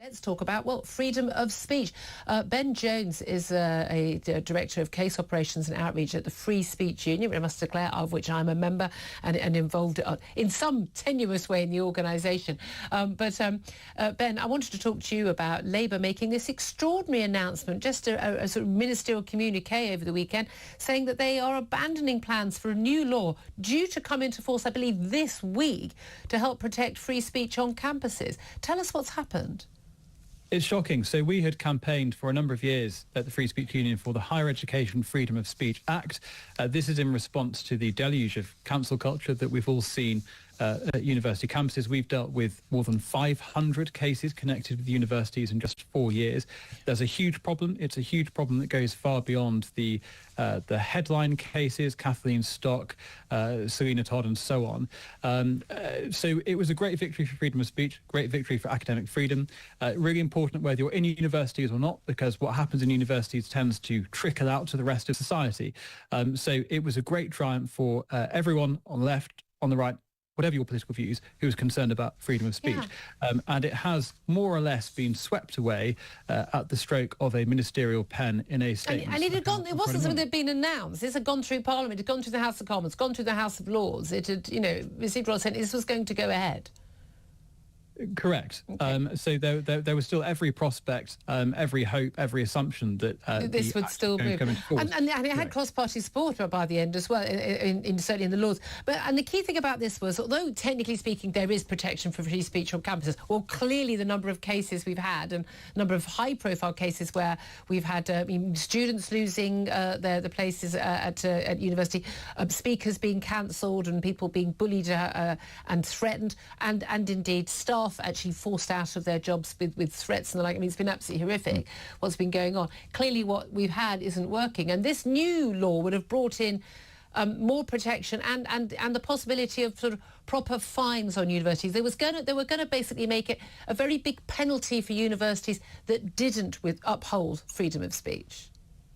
Let's talk about, well, freedom of speech. Ben Jones is a Director of Case Operations and Outreach at the Free Speech Union, I must declare, of which I'm a member and involved in some tenuous way in the organisation. Ben, I wanted to talk to you about Labour making this extraordinary announcement, just a sort of ministerial communique over the weekend, saying that they are abandoning plans for a new law due to come into force, I believe, this week to help protect free speech on campuses. Tell us what's happened. It's shocking. So we had campaigned for a number of years at the Free Speech Union for the Higher Education Freedom of Speech Act. This is in response to the deluge of cancel culture that we've all seen at university campuses. We've dealt with more than 500 cases connected with universities in just 4 years. There's a huge problem. It's a huge problem that goes far beyond the headline cases, Kathleen Stock, Selena Todd, and so on. So it was a great victory for freedom of speech, great victory for academic freedom. Really important whether you're in universities or not, because what happens in universities tends to trickle out to the rest of society. So it was a great triumph for everyone on the left, on the right, whatever your political views, who was concerned about freedom of speech. Yeah. And it has more or less been swept away at the stroke of a ministerial pen in a statement. And it wasn't something that had been announced. This had gone through Parliament, it had gone through the House of Commons, gone through the House of Lords. It had, received royal assent. This was going to go ahead. Correct. Okay. So there was still every prospect, every hope, every assumption that this would still move. And it had cross-party support by the end as well, certainly in the Lords. And the key thing about this was, although technically speaking there is protection for free speech on campuses, well, clearly the number of cases we've had and number of high-profile cases where we've had students losing their places at university, speakers being cancelled and people being bullied and threatened, and indeed staff actually forced out of their jobs with threats and the like. I mean, it's been absolutely horrific what's been going on. Clearly what we've had isn't working, and this new law would have brought in more protection and the possibility of sort of proper fines on universities. They were going to basically make it a very big penalty for universities that didn't uphold freedom of speech.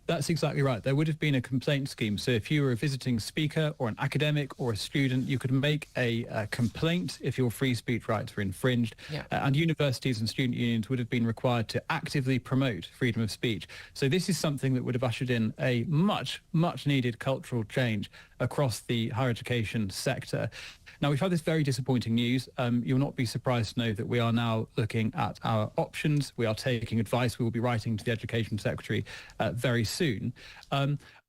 That's exactly right. There would have been a complaint scheme. So if you were a visiting speaker or an academic or a student, you could make a complaint if your free speech rights were infringed. Yeah. And universities and student unions would have been required to actively promote freedom of speech. So this is something that would have ushered in a much, much needed cultural change across the higher education sector. Now, we've had this very disappointing news. You'll not be surprised to know that we are now looking at our options. We are taking advice. We will be writing to the Education Secretary very soon.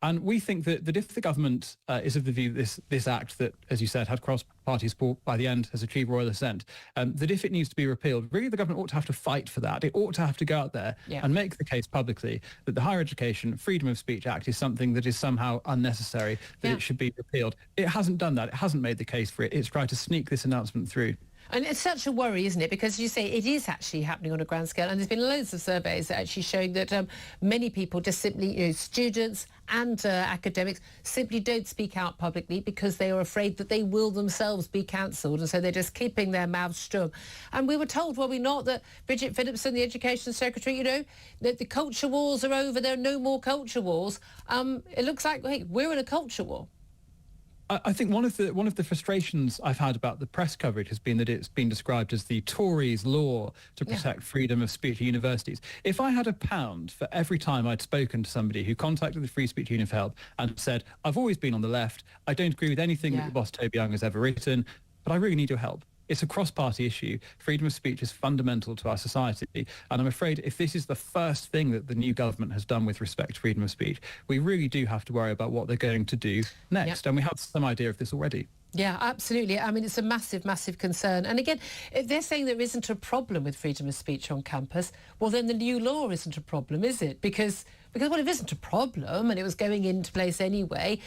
And we think that if the government is of the view that this act that, as you said, had cross-party support by the end, has achieved royal assent, that if it needs to be repealed, really the government ought to have to fight for that. It ought to have to go out there and make the case publicly that the Higher Education Freedom of Speech Act is something that is somehow unnecessary, that it should be repealed. It hasn't done that. It hasn't made the case for it. It's tried to sneak this announcement through. And it's such a worry, isn't it? Because, as you say, it is actually happening on a grand scale. And there's been loads of surveys actually showing that many people just simply, students and academics simply don't speak out publicly because they are afraid that they will themselves be cancelled. And so they're just keeping their mouths shut. And we were told, were we not, that Bridget Phillipson, the Education Secretary, that the culture wars are over. There are no more culture wars. It looks like, hey, we're in a culture war. I think one of the frustrations I've had about the press coverage has been that it's been described as the Tories' law to protect freedom of speech at universities. If I had £1 for every time I'd spoken to somebody who contacted the Free Speech Union for help and said, I've always been on the left, I don't agree with anything that your boss Toby Young has ever written, but I really need your help. It's a cross-party issue. Freedom of speech is fundamental to our society. And I'm afraid if this is the first thing that the new government has done with respect to freedom of speech, we really do have to worry about what they're going to do next. And we have some idea of this already. Yeah, absolutely. I mean, it's a massive, massive concern. And again, if they're saying there isn't a problem with freedom of speech on campus, well, then the new law isn't a problem, is it? Because well, if it isn't a problem and it was going into place anyway,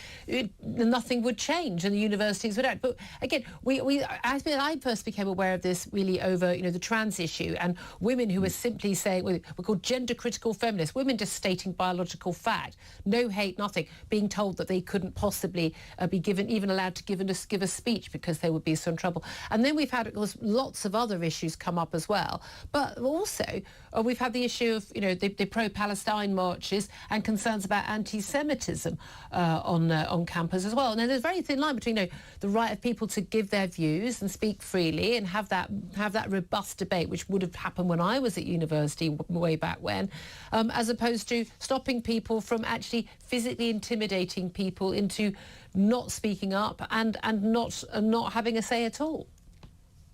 nothing would change and the universities would act. But again, I first became aware of this really over, the trans issue and women who were simply saying, we're called gender critical feminists, women just stating biological fact, no hate, nothing, being told that they couldn't possibly be even allowed to give a speech because there would be some trouble. And then we've had, of course, lots of other issues come up as well. But also, we've had the issue of, the pro-Palestine marches views, and concerns about anti-Semitism on campus as well. Now, there's a very thin line between the right of people to give their views and speak freely and have that robust debate, which would have happened when I was at university way back when, as opposed to stopping people from actually physically intimidating people into not speaking up and not having a say at all.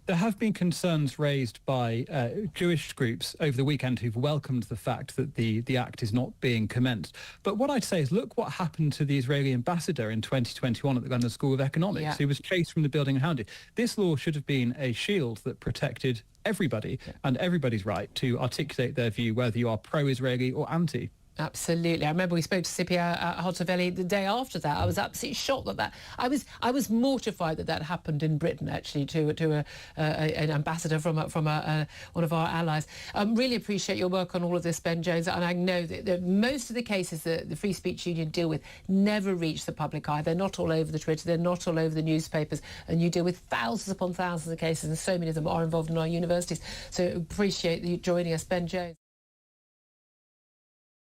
There have been concerns raised by Jewish groups over the weekend who've welcomed the fact that the act is not being commenced. But what I'd say is, look what happened to the Israeli ambassador in 2021 at the London School of Economics, who was chased from the building and hounded. This law should have been a shield that protected everybody and everybody's right to articulate their view, whether you are pro-Israeli or anti. Absolutely. I remember we spoke to Scipio Hartley-Brewer the day after that. I was absolutely shocked that I was mortified that happened in Britain, actually, to an ambassador from one of our allies. Really appreciate your work on all of this, Ben Jones, and I know that most of the cases that the Free Speech Union deal with never reach the public eye. They're not all over the Twitter, they're not all over the newspapers, and you deal with thousands upon thousands of cases, and so many of them are involved in our universities. So appreciate you joining us, Ben Jones.